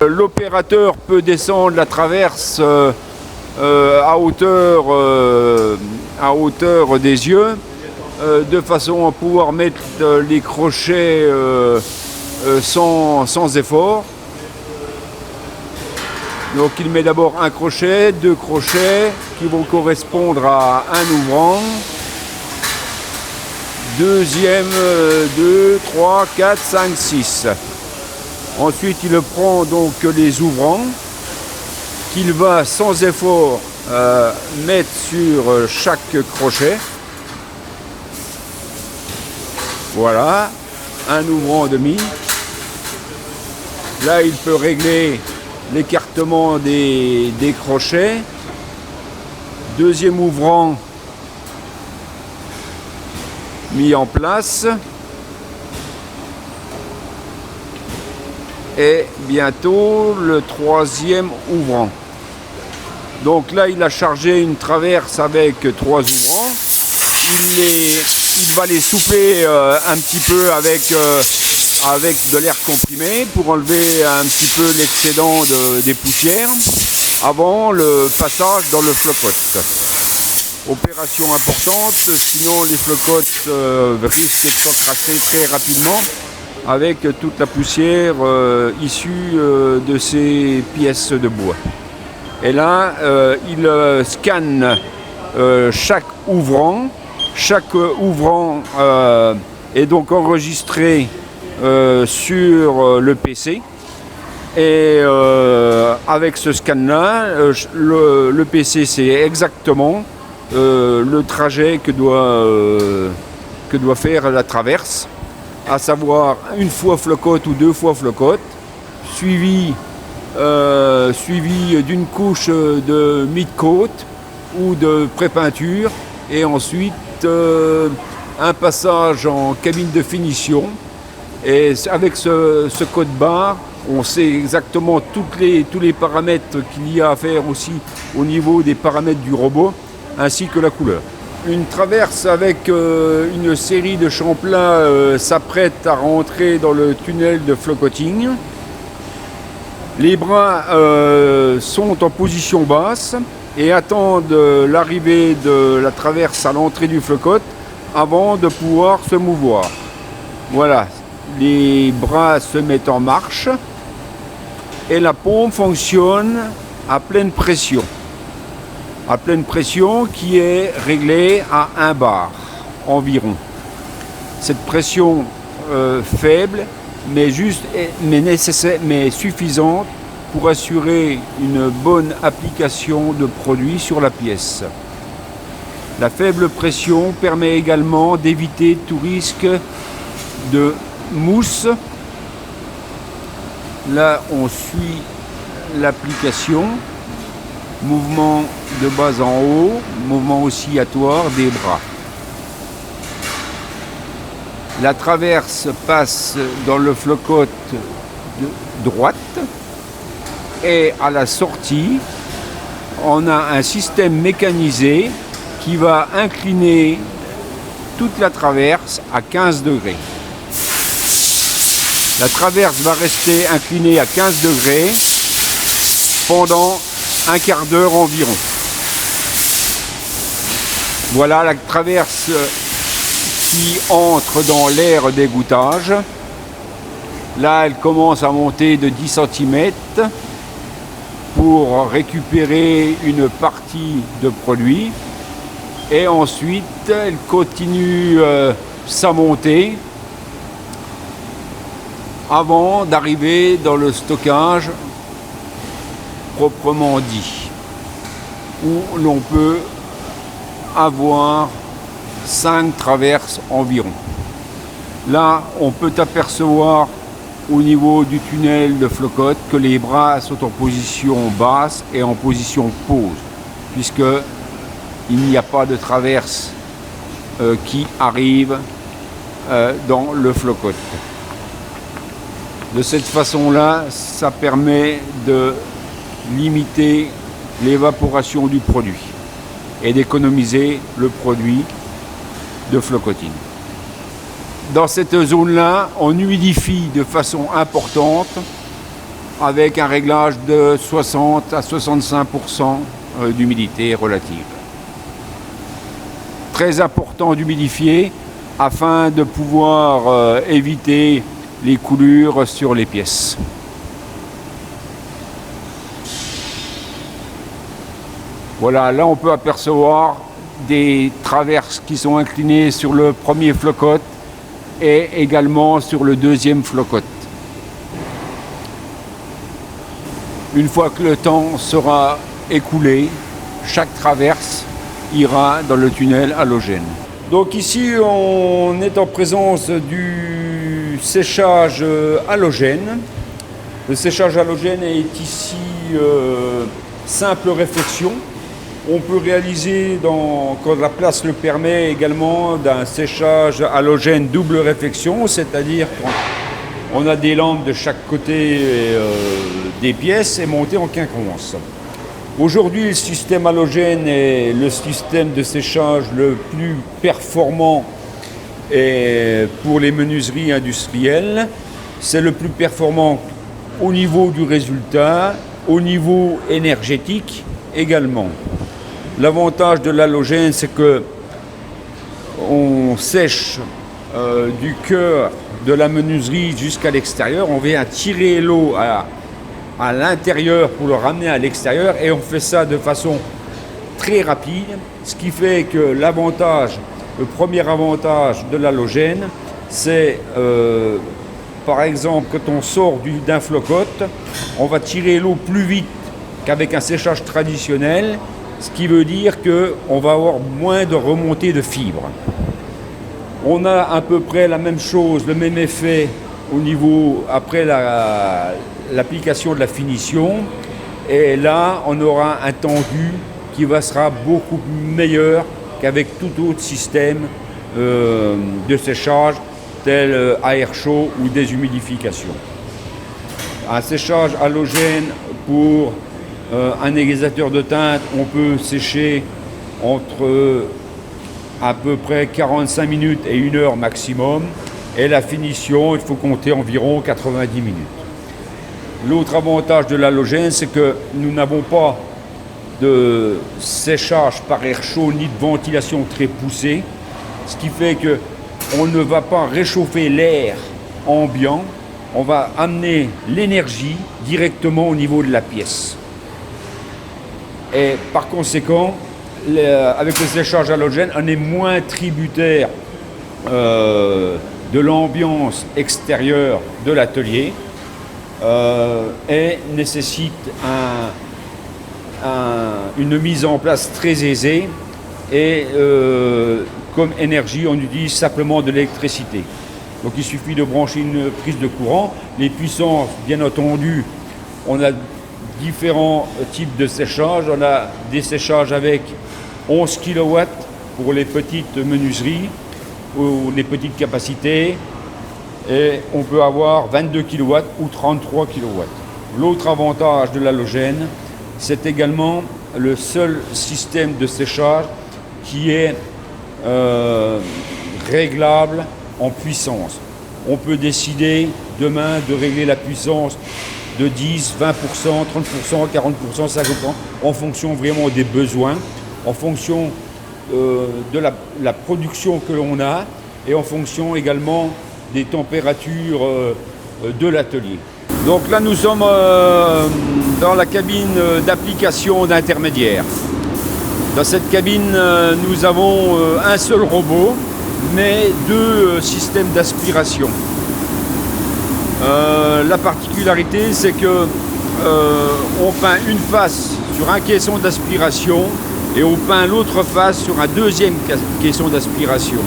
L'opérateur peut descendre la traverse à hauteur des yeux, de façon à pouvoir mettre les crochets sans effort. Donc il met d'abord un crochet, deux crochets qui vont correspondre à un ouvrant. Deuxième, 2, 3, 4, 5, 6. Ensuite il prend donc les ouvrants qu'il va sans effort mettre sur chaque crochet. Voilà, un ouvrant demi. Là il peut régler l'écartement des crochets. Deuxième ouvrant mis en place. Et bientôt le troisième ouvrant. Donc là il a chargé une traverse avec 3 ouvrants. Il va les souffler un petit peu avec de l'air comprimé pour enlever un petit peu l'excédent des poussières avant le passage dans le flocote. Opération importante, sinon les flocotes risquent de s'encrasser très rapidement avec toute la poussière issue de ces pièces de bois. Et là, il scanne chaque ouvrant. Chaque ouvrant est donc enregistré sur le PC. Et avec ce scan-là, le PC sait exactement le trajet que doit faire la traverse, à savoir une fois flocote ou 2 fois flocote, suivi d'une couche de mid-coat ou de pré-peinture, et ensuite un passage en cabine de finition. Et avec ce code barre, on sait exactement tous les paramètres qu'il y a à faire aussi au niveau des paramètres du robot, ainsi que la couleur. Une traverse avec une série de champs plats s'apprête à rentrer dans le tunnel de flocoting. Les bras sont en position basse et attendent l'arrivée de la traverse à l'entrée du flocote avant de pouvoir se mouvoir. Voilà, les bras se mettent en marche et la pompe fonctionne à pleine pression. À pleine pression qui est réglée à 1 bar environ. Cette pression faible mais nécessaire, mais suffisante pour assurer une bonne application de produit sur la pièce. La faible pression permet également d'éviter tout risque de mousse. Là on suit l'application. Mouvement de bas en haut, mouvement oscillatoire des bras. La traverse passe dans le flocote de droite et à la sortie, on a un système mécanisé qui va incliner toute la traverse à 15 degrés. La traverse va rester inclinée à 15 degrés pendant un quart d'heure environ. Voilà la traverse qui entre dans l'aire d'égouttage. Là, elle commence à monter de 10 cm pour récupérer une partie de produit. Et ensuite, elle continue sa montée avant d'arriver dans le stockage proprement dit, où l'on peut avoir 5 traverses environ. Là, on peut apercevoir au niveau du tunnel de flocote que les bras sont en position basse et en position pause, puisque il n'y a pas de traverse qui arrive dans le flocote. De cette façon-là, ça permet de limiter l'évaporation du produit et d'économiser le produit de flocotine. Dans cette zone-là, on humidifie de façon importante avec un réglage de 60 à 65% d'humidité relative. Très important d'humidifier afin de pouvoir éviter les coulures sur les pièces. Voilà, là on peut apercevoir des traverses qui sont inclinées sur le premier flocote et également sur le deuxième flocote. Une fois que le temps sera écoulé, chaque traverse ira dans le tunnel halogène. Donc ici on est en présence du séchage halogène. Le séchage halogène est ici simple réflexion. On peut réaliser, quand la place le permet, également d'un séchage halogène double réflexion, c'est-à-dire qu'on a des lampes de chaque côté des pièces et montées en quinconce. Aujourd'hui, le système halogène est le système de séchage le plus performant pour les menuiseries industrielles. C'est le plus performant au niveau du résultat, au niveau énergétique également. L'avantage de l'halogène, c'est que on sèche du cœur de la menuiserie jusqu'à l'extérieur. On vient tirer l'eau à l'intérieur pour le ramener à l'extérieur et on fait ça de façon très rapide. Ce qui fait que le premier avantage de l'halogène, c'est par exemple quand on sort d'un flocote, on va tirer l'eau plus vite qu'avec un séchage traditionnel. Ce qui veut dire qu'on va avoir moins de remontée de fibres. On a à peu près la même chose, le même effet au niveau après l'application de la finition. Et là, on aura un tendu qui sera beaucoup meilleur qu'avec tout autre système de séchage tel air chaud ou déshumidification. Un séchage halogène pour un égalisateur de teinte, on peut sécher entre à peu près 45 minutes et 1 heure maximum. Et la finition, il faut compter environ 90 minutes. L'autre avantage de l'halogène, c'est que nous n'avons pas de séchage par air chaud ni de ventilation très poussée. Ce qui fait qu'on ne va pas réchauffer l'air ambiant. On va amener l'énergie directement au niveau de la pièce. Et par conséquent, avec le séchage halogène, on est moins tributaire de l'ambiance extérieure de l'atelier et nécessite une mise en place très aisée. Et comme énergie, on utilise simplement de l'électricité. Donc il suffit de brancher une prise de courant. Les puissances, bien entendu, on a différents types de séchage. On a des séchages avec 11 kW pour les petites menuiseries ou les petites capacités. Et on peut avoir 22 kW ou 33 kW. L'autre avantage de l'halogène, c'est également le seul système de séchage qui est réglable en puissance. On peut décider demain de régler la puissance de 10, 20%, 30%, 40%, 50%, en fonction vraiment des besoins, en fonction de la production que l'on a et en fonction également des températures de l'atelier. Donc là, nous sommes dans la cabine d'application d'intermédiaire. Dans cette cabine, nous avons un seul robot, mais 2 systèmes d'aspiration. La particularité, c'est que on peint une face sur un caisson d'aspiration et on peint l'autre face sur un deuxième caisson d'aspiration.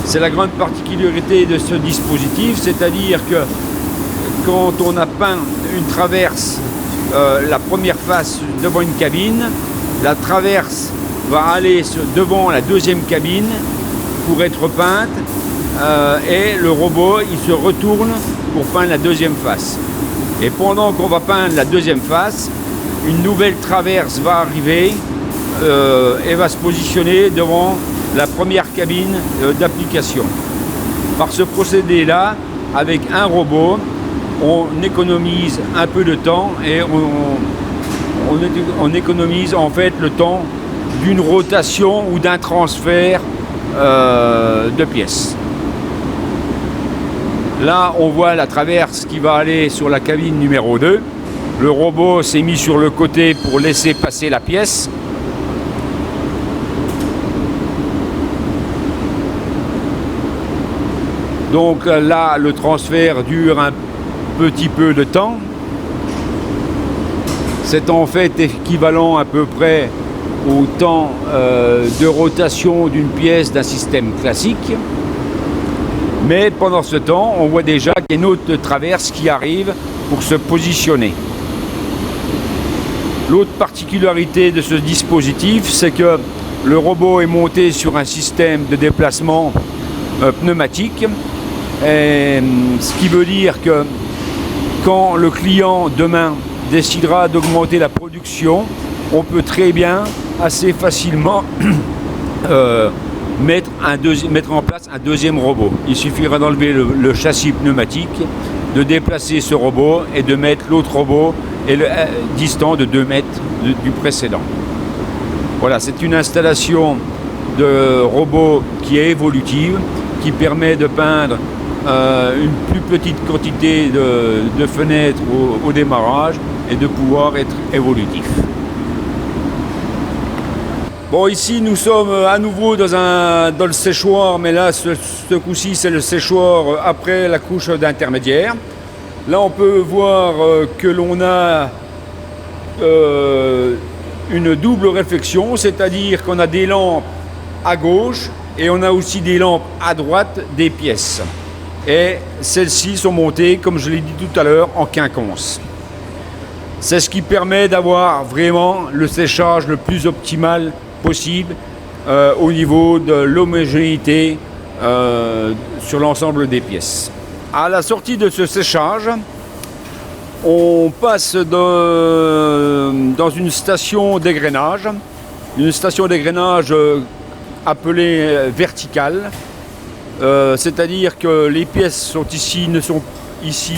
C'est la grande particularité de ce dispositif, c'est-à-dire que quand on a peint une traverse, la première face devant une cabine, la traverse va aller devant la deuxième cabine pour être peinte et le robot il se retourne pour peindre la deuxième face. Et pendant qu'on va peindre la deuxième face, une nouvelle traverse va arriver et va se positionner devant la première cabine d'application. Par ce procédé-là, avec un robot, on économise un peu de temps et on économise en fait le temps d'une rotation ou d'un transfert de pièces. Là, on voit la traverse qui va aller sur la cabine numéro 2. Le robot s'est mis sur le côté pour laisser passer la pièce. Donc là, le transfert dure un petit peu de temps. C'est en fait équivalent à peu près au temps de rotation d'une pièce d'un système classique. Mais pendant ce temps, on voit déjà qu'il y a une autre traverse qui arrive pour se positionner. L'autre particularité de ce dispositif, c'est que le robot est monté sur un système de déplacement pneumatique. Et, ce qui veut dire que quand le client demain décidera d'augmenter la production, on peut très bien, assez facilement, mettre en place un deuxième robot. Il suffira d'enlever le châssis pneumatique, de déplacer ce robot et de mettre l'autre robot distant de 2 mètres du précédent. Voilà, c'est une installation de robot qui est évolutive, qui permet de peindre une plus petite quantité de fenêtres au démarrage et de pouvoir être évolutif. Bon, ici nous sommes à nouveau dans le séchoir, mais là ce coup-ci c'est le séchoir après la couche d'intermédiaire. Là on peut voir que l'on a une double réflexion, c'est-à-dire qu'on a des lampes à gauche et on a aussi des lampes à droite des pièces. Et celles-ci sont montées, comme je l'ai dit tout à l'heure, en quinconce. C'est ce qui permet d'avoir vraiment le séchage le plus optimal possible au niveau de l'homogénéité sur l'ensemble des pièces. À la sortie de ce séchage, on passe dans une station d'aigrénage, appelée verticale, c'est-à-dire que les pièces ne sont ici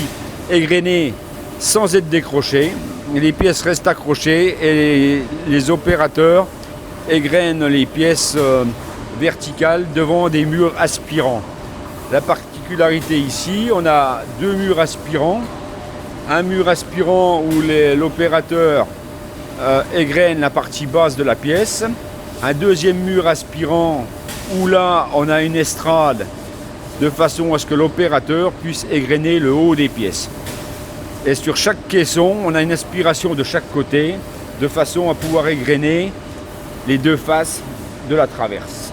égrenées sans être décrochées. Les pièces restent accrochées et les opérateurs égrènent les pièces verticales devant des murs aspirants. La particularité ici, on a 2 murs aspirants. Un mur aspirant où l'opérateur égrène la partie basse de la pièce. Un deuxième mur aspirant où là on a une estrade de façon à ce que l'opérateur puisse égrener le haut des pièces. Et sur chaque caisson, on a une aspiration de chaque côté de façon à pouvoir égrener les 2 faces de la traverse.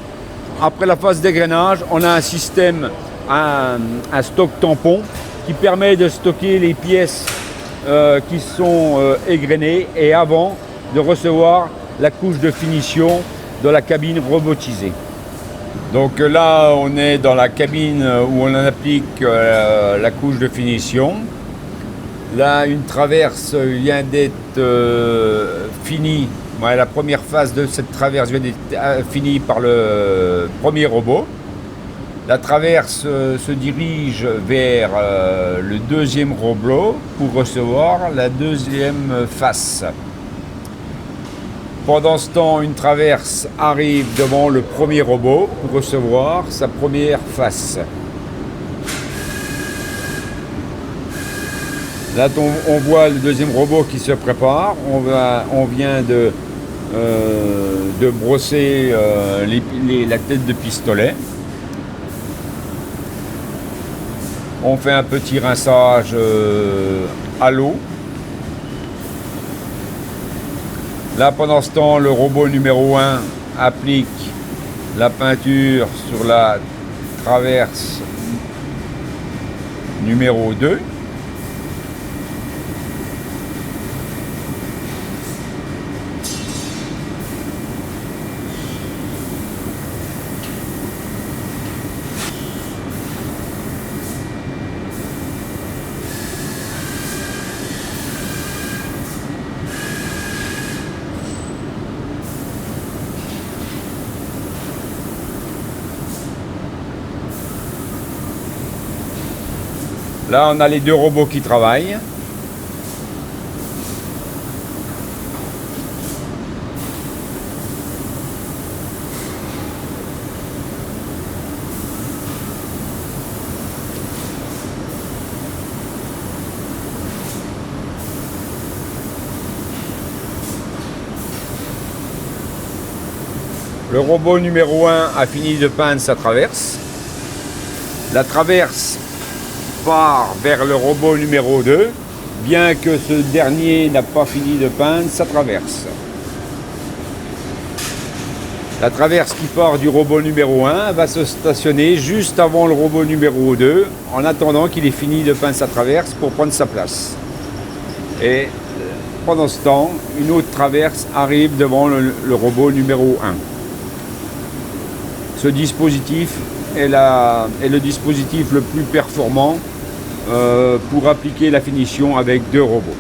Après la phase d'égrenage, on a un système, un stock tampon qui permet de stocker les pièces qui sont égrenées et avant de recevoir la couche de finition de la cabine robotisée. Donc là, on est dans la cabine où on applique la couche de finition. Là, une traverse vient d'être finie. Ouais, la première phase de cette traverse vient d'être finie par le premier robot. La traverse se dirige vers le deuxième robot pour recevoir la deuxième face. Pendant ce temps, une traverse arrive devant le premier robot pour recevoir sa première face. Là, on voit le deuxième robot qui se prépare. On vient de brosser la tête de pistolet. On fait un petit rinçage à l'eau. Là, pendant ce temps, le robot numéro 1 applique la peinture sur la traverse numéro 2. Là, on a les deux robots qui travaillent. Le robot numéro 1 a fini de peindre sa traverse. La traverse part vers le robot numéro 2, bien que ce dernier n'a pas fini de peindre sa traverse. La traverse qui part du robot numéro 1 va se stationner juste avant le robot numéro 2, en attendant qu'il ait fini de peindre sa traverse pour prendre sa place. Et pendant ce temps, une autre traverse arrive devant le robot numéro 1. Ce dispositif est le dispositif le plus performant pour appliquer la finition avec deux robots.